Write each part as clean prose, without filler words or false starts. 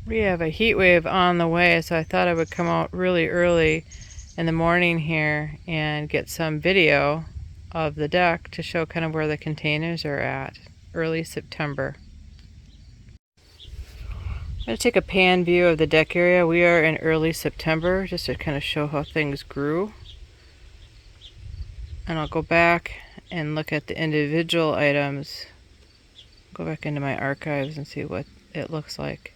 We have a heat wave on the way, so I thought I would come out really early in the morning here and get some video of the deck to show kind of where the containers are at. Early September. I'm going to take a pan view of the deck area. We are in early September just to kind of show how things grew. And I'll go back and look at the individual items. Go back into my archives and see what it looks like.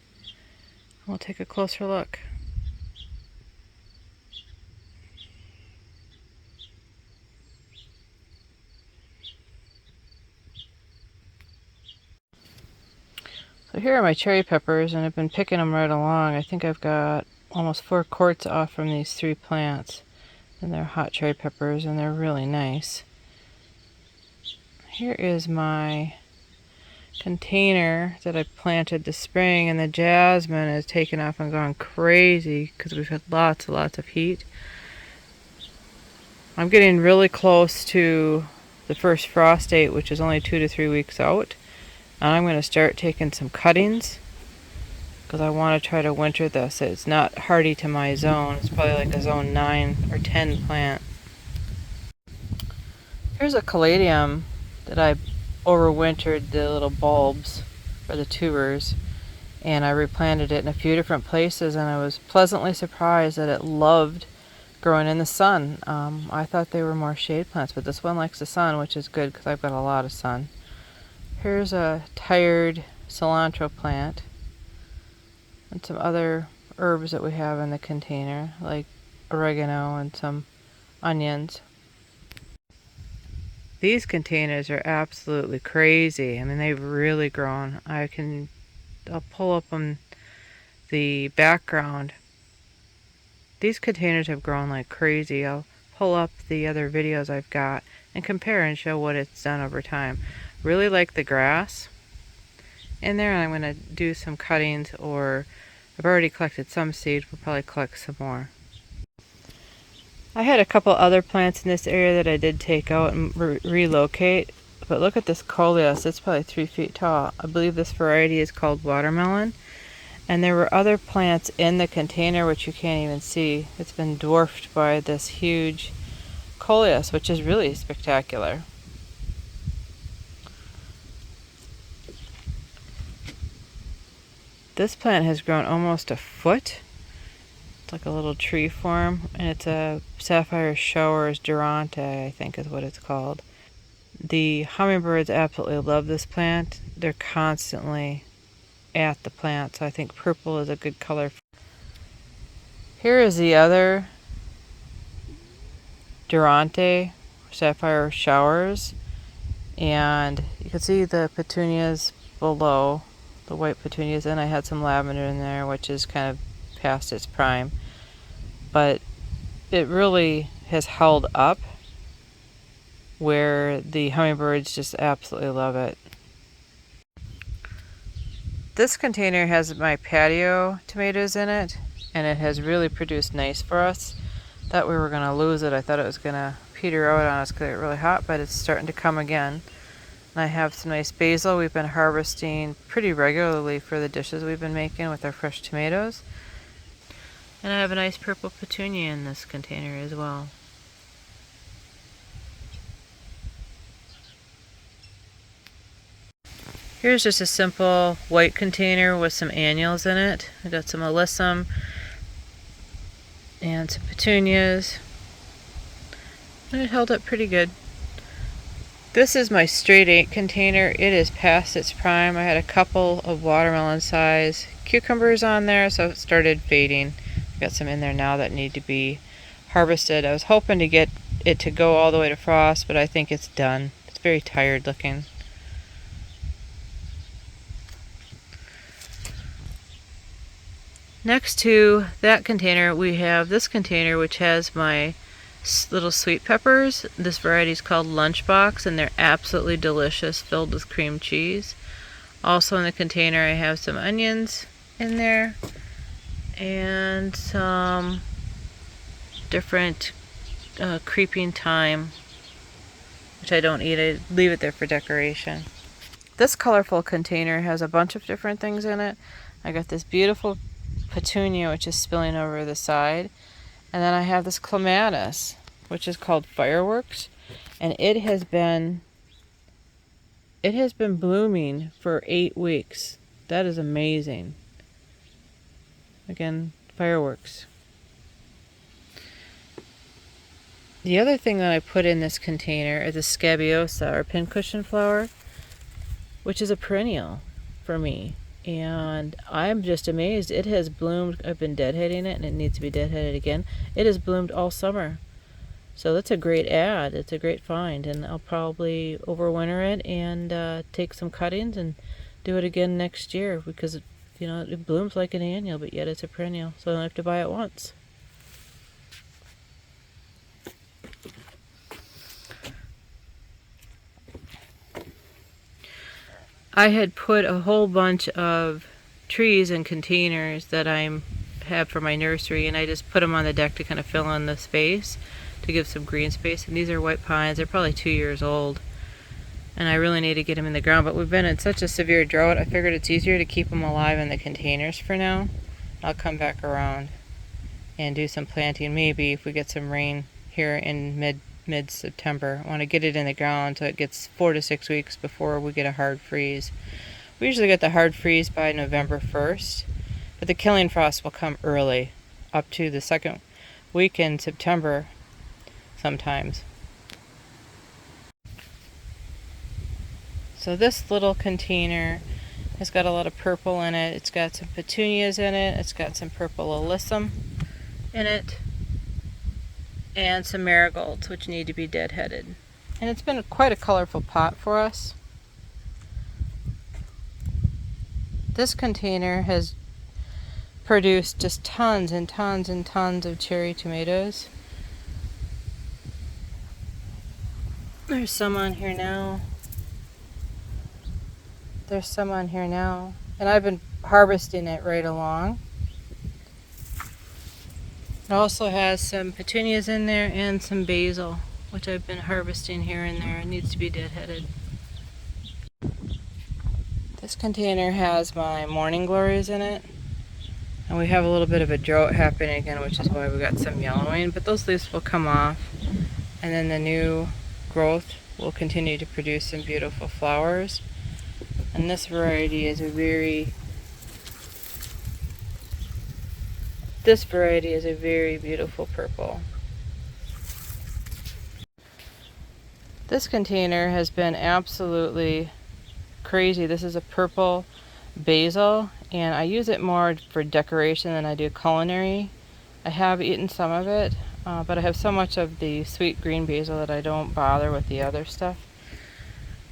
We'll take a closer look. So here are my cherry peppers, and I've been picking them right along. I think I've got almost 4 quarts off from these 3 plants. And they're hot cherry peppers, and they're really nice. Here is my container that I planted this spring, and the jasmine has taken off and gone crazy because we've had lots and lots of heat. I'm getting really close to the first frost date, which is only 2 to 3 weeks out. And I'm going to start taking some cuttings because I want to try to winter this. It's not hardy to my zone. It's probably like a zone 9 or 10 plant. Here's a caladium that I overwintered the little bulbs or the tubers, and I replanted it in a few different places, and I was pleasantly surprised that it loved growing in the sun. I thought they were more shade plants, but this one likes the sun, which is good because I've got a lot of sun. Here's a tired cilantro plant and some other herbs that we have in the container, like oregano and some onions. These containers are absolutely crazy. I mean, they've really grown. I'll pull up on the background. These containers have grown like crazy. I'll pull up the other videos I've got and compare and show what it's done over time. Really like the grass in there, and I'm going to do some cuttings, or I've already collected some seed. We'll probably collect some more. I had a couple other plants in this area that I did take out and relocate, but look at this Coleus. It's probably 3 feet tall. I believe this variety is called watermelon, and there were other plants in the container which you can't even see. It's been dwarfed by this huge Coleus, which is really spectacular. This plant has grown almost a foot. It's like a little tree form, and it's a Sapphire showers Duranta, I think is what it's called. The hummingbirds absolutely love this plant. They're constantly at the plant, so I think purple is a good color. Here is the other Duranta Sapphire showers, and you can see the petunias below, the white petunias, and I had some lavender in there, which is kind of past its prime, but it really has held up where the hummingbirds just absolutely love it. This container has my patio tomatoes in it, and it has really produced nice for us. Thought we were going to lose it. I thought it was going to peter out on us because it's really hot, but it's starting to come again. And I have some nice basil we've been harvesting pretty regularly for the dishes we've been making with our fresh tomatoes. And I have a nice purple petunia in this container as well. Here's just a simple white container with some annuals in it. I got some alyssum and some petunias. And it held up pretty good. This is my straight 8 container. It is past its prime. I had a couple of watermelon size cucumbers on there, so it started fading. Got some in there now that need to be harvested. I was hoping to get it to go all the way to frost, but I think it's done. It's very tired looking. Next to that container, we have this container which has my little sweet peppers. This variety is called Lunchbox, and they're absolutely delicious, filled with cream cheese. Also in the container I have some onions in there, and some different creeping thyme, which I don't eat. I leave it there for decoration. This colorful container has a bunch of different things in it. I got this beautiful Petunia, which is spilling over the side. And then I have this Clematis, which is called Fireworks. And it has been blooming for 8 weeks. That is amazing. Again, Fireworks. The other thing that I put in this container is a Scabiosa, or Pincushion Flower, which is a perennial for me. And I'm just amazed. It has bloomed. I've been deadheading it, and it needs to be deadheaded again. It has bloomed all summer. So that's a great add. It's a great find. And I'll probably overwinter it and take some cuttings and do it again next year, because it blooms like an annual, but yet it's a perennial. So I don't have to buy it once. I had put a whole bunch of trees in containers that I have for my nursery, and I just put them on the deck to kind of fill in the space, to give some green space. And these are white pines. They're probably 2 years old, and I really need to get them in the ground. But we've been in such a severe drought, I figured it's easier to keep them alive in the containers for now. I'll come back around and do some planting, maybe if we get some rain here in mid-September. I want to get it in the ground so it gets 4 to 6 weeks before we get a hard freeze. We usually get the hard freeze by November 1st, but the killing frost will come early, up to the second week in September sometimes. So this little container has got a lot of purple in it. It's got some petunias in it. It's got some purple alyssum in it, and some marigolds, which need to be deadheaded. And it's been quite a colorful pot for us. This container has produced just tons and tons and tons of cherry tomatoes. There's some on here now. There's some on here now. And I've been harvesting it right along. It also has some petunias in there and some basil, which I've been harvesting here and there. It needs to be deadheaded. This container has my morning glories in it. And we have a little bit of a drought happening again, which is why we got some yellowing. But those leaves will come off, and then the new growth will continue to produce some beautiful flowers. And this variety is a very beautiful purple. This container has been absolutely crazy. This is a purple basil, and I use it more for decoration than I do culinary. I have eaten some of it, but I have so much of the sweet green basil that I don't bother with the other stuff.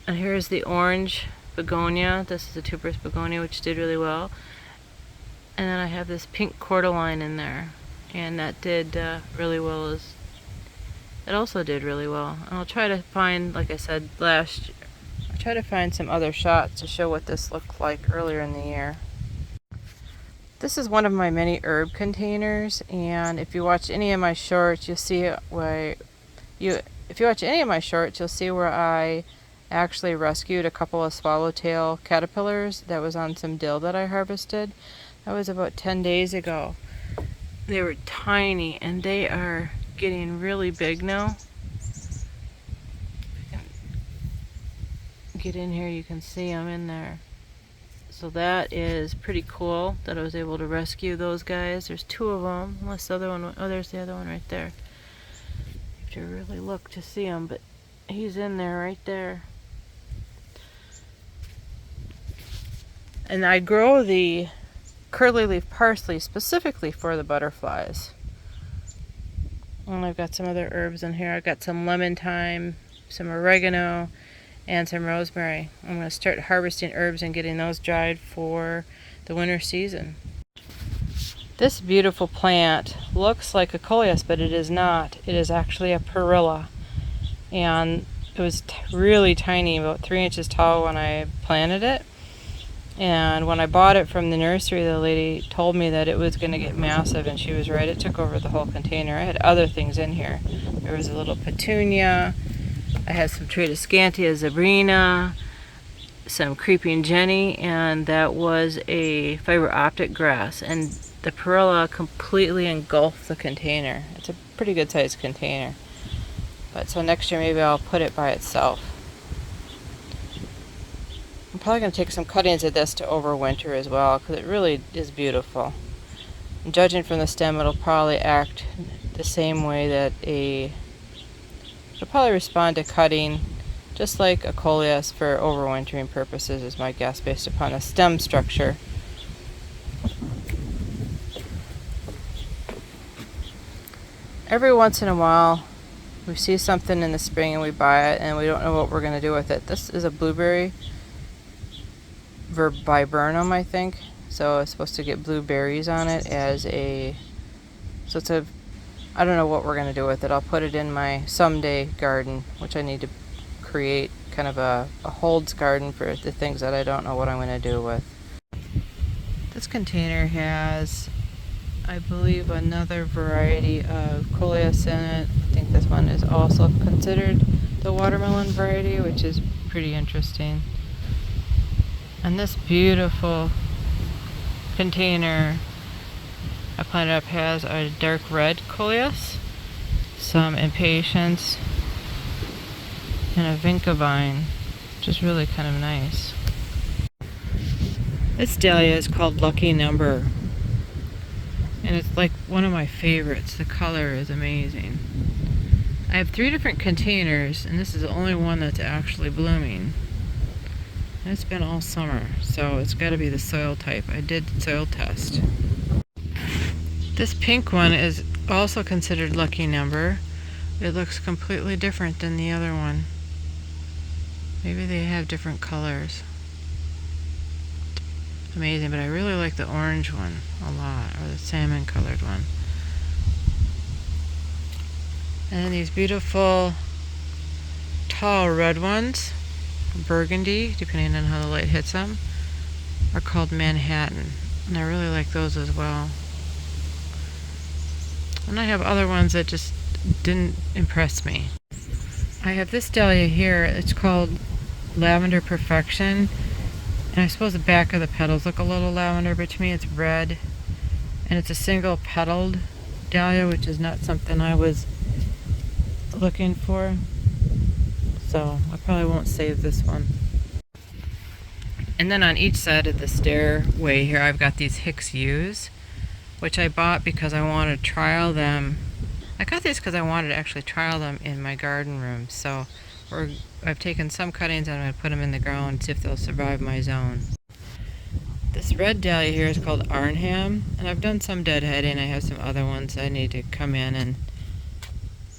And here's the orange begonia. This is a tuberous begonia, which did really well. And then I have this pink cordyline in there, and that did really well. It also did really well. And I'll try to find, like I said last year, I'll try to find some other shots to show what this looked like earlier in the year. This is one of my mini herb containers, and if you watch any of my shorts, you'll see where I actually rescued a couple of swallowtail caterpillars that was on some dill that I harvested. That was about 10 days ago. They were tiny, and they are getting really big now. Get in here, you can see them in there. So that is pretty cool that I was able to rescue those guys. There's 2 of them, unless the other one, oh, there's the other one right there. You have to really look to see him, but he's in there right there. And I grow the curly leaf parsley specifically for the butterflies. And I've got some other herbs in here. I've got some lemon thyme, some oregano, and some rosemary. I'm going to start harvesting herbs and getting those dried for the winter season. This beautiful plant looks like a Coleus, but it is not. It is actually a Perilla. And it was really tiny, about 3 inches tall when I planted it. And when I bought it from the nursery, the lady told me that it was going to get massive, and she was right. It took over the whole container. I had other things in here. There was a little petunia. I had some Tradescantia zebrina. some creeping Jenny, and that was a fiber optic grass, and the Perilla completely engulfed the container. It's a pretty good sized container. But so next year maybe I'll put it by itself. I'm probably going to take some cuttings of this to overwinter as well, because it really is beautiful. And judging from the stem, it'll probably act the same way that it'll probably respond to cutting just like a Coleus for overwintering purposes, is my guess based upon the stem structure. Every once in a while we see something in the spring and we buy it and we don't know what we're going to do with it. This is a blueberry viburnum, I think. So it's supposed to get blueberries on it as a, so it's a, I don't know what we're going to do with it. I'll put it in my someday garden, which I need to create kind of a holds garden for the things that I don't know what I'm going to do with. This container has, I believe, another variety of Coleus in it. I think this one is also considered the watermelon variety, which is pretty interesting. And this beautiful container I planted up has a dark red Coleus, some impatiens, and a vinca vine, which is really kind of nice. This dahlia is called Lucky Number, and it's like one of my favorites. The color is amazing. I have 3 different containers, and this is the only one that's actually blooming. And it's been all summer, so it's got to be the soil type. I did soil test. This pink one is also considered Lucky Number. It looks completely different than the other one. Maybe they have different colors. Amazing, but I really like the orange one a lot, or the salmon colored one. And then these beautiful tall red ones, burgundy, depending on how the light hits them, are called Manhattan, and I really like those as well. And I have other ones that just didn't impress me. I have this dahlia here. It's called Lavender Perfection, and I suppose the back of the petals look a little lavender, but to me it's red, and it's a single petaled dahlia, which is not something I was looking for, so I probably won't save this one. And then on each side of the stairway here I've got these Hicks Yews, which I bought because I wanted to trial them. I got these because I wanted to actually trial them in my garden room, so I've taken some cuttings and I'm going to put them in the ground and see if they'll survive my zone. This red dahlia here is called Arnhem, and I've done some deadheading. I have some other ones I need to come in and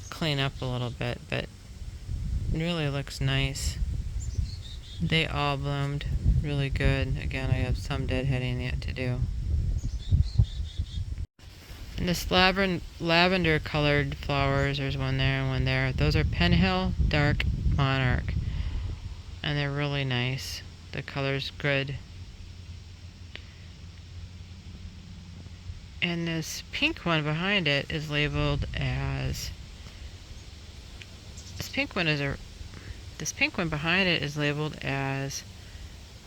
clean up a little bit, but it really looks nice. They all bloomed really good. Again, I have some deadheading yet to do. And this lavender colored flowers, there's one there and one there. Those are Penhil Dark Monarch, and they're really nice. The color's good. And this pink one behind it is labeled as, this pink one behind it is labeled as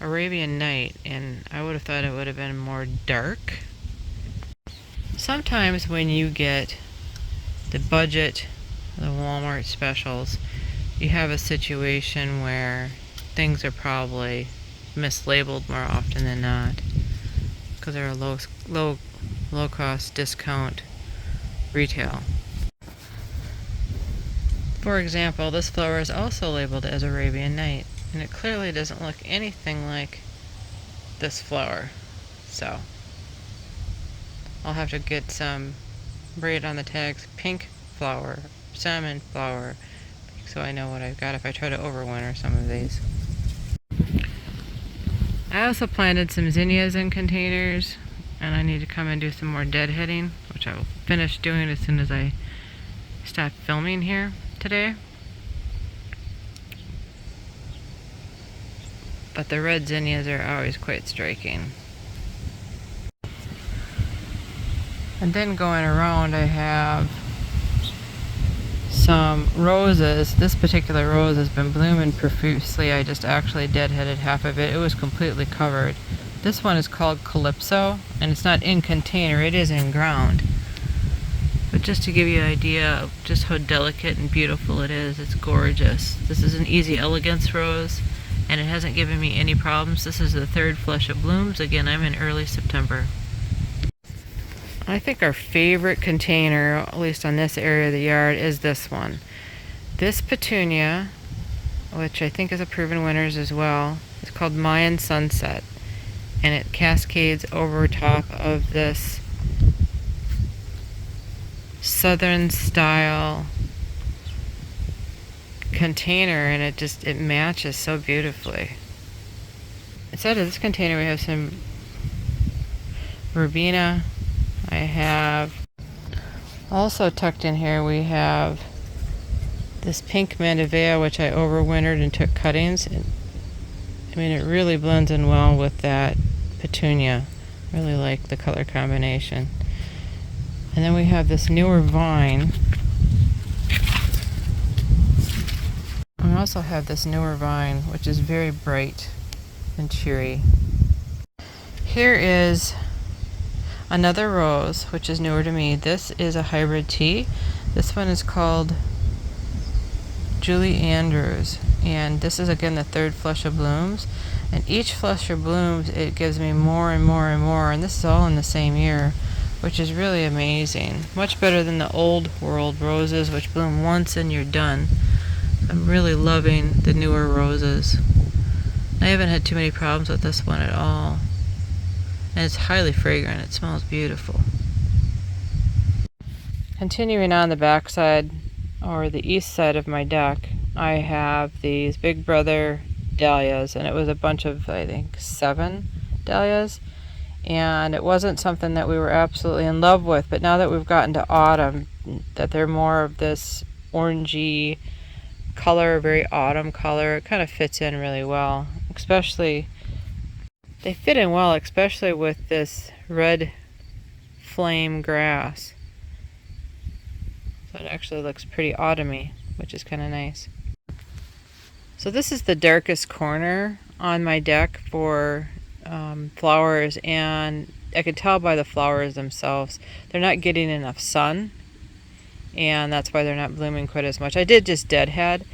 Arabian Night, and I would have thought it would have been more dark. Sometimes when you get the budget, the Walmart specials, you have a situation where things are probably mislabeled more often than not, because they're a low cost discount retail. For example, this flower is also labeled as Arabian Night, and it clearly doesn't look anything like this flower, so I'll have to get some, write on the tags, pink flower, salmon flower, so I know what I've got if I try to overwinter some of these. I also planted some zinnias in containers, and I need to come and do some more deadheading, which I will finish doing as soon as I stop filming here today. But the red zinnias are always quite striking. And then going around I have some roses. This particular rose has been blooming profusely. I just actually deadheaded half of it. It was completely covered. This one is called Calypso, and it's not in container, it is in ground. But just to give you an idea of just how delicate and beautiful it is, it's gorgeous. This is an Easy Elegance rose, and it hasn't given me any problems. This is the third flush of blooms. Again, I'm in early September. I think our favorite container, at least on this area of the yard, is this one. This Petunia, which I think is a proven winners as well, is called Mayan Sunset, and it cascades over top of this southern style container, and it matches so beautifully. Inside of this container we have some verbena. I have also tucked in here, we have this pink Mandevilla, which I overwintered and took cuttings. I mean, it really blends in well with that Petunia. Really like the color combination. And then we have this newer vine. We also have this newer vine, which is very bright and cheery. Here is another rose, which is newer to me. This is a hybrid tea. This one is called Julie Andrews, and this is again the third flush of blooms. And each flush of blooms, it gives me more and more and more, and this is all in the same year, which is really amazing. Much better than the old world roses, which bloom once and you're done. I'm really loving the newer roses. I haven't had too many problems with this one at all. And it's highly fragrant. It smells beautiful. Continuing on the back side, or the east side of my deck, I have these Big Brother dahlias, and it was a bunch of, I think, 7 dahlias. And it wasn't something that we were absolutely in love with, but now that we've gotten to autumn, that they're more of this orangey color, very autumn color, it kind of fits in really well. Especially, they fit in well, especially with this red flame grass. So it actually looks pretty autumny, which is kind of nice. So this is the darkest corner on my deck for flowers, and I can tell by the flowers themselves they're not getting enough sun, and that's why they're not blooming quite as much. I did just deadhead,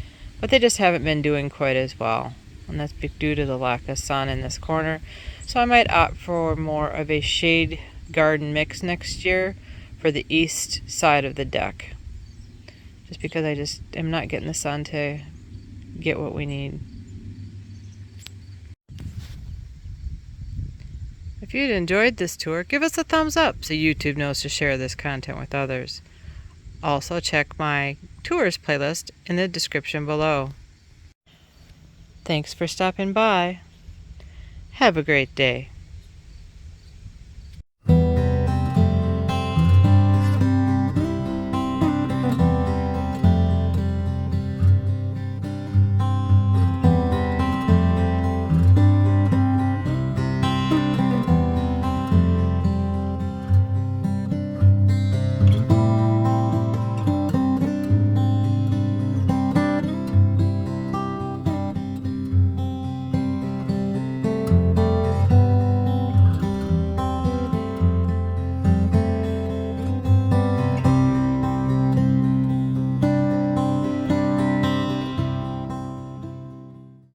but they just haven't been doing quite as well, and that's due to the lack of sun in this corner. So I might opt for more of a shade garden mix next year for the east side of the deck, just because I just am not getting the sun to get what we need. If you'd enjoyed this tour, give us a thumbs up so YouTube knows to share this content with others. Also, check my tours playlist in the description below. Thanks for stopping by. Have a great day.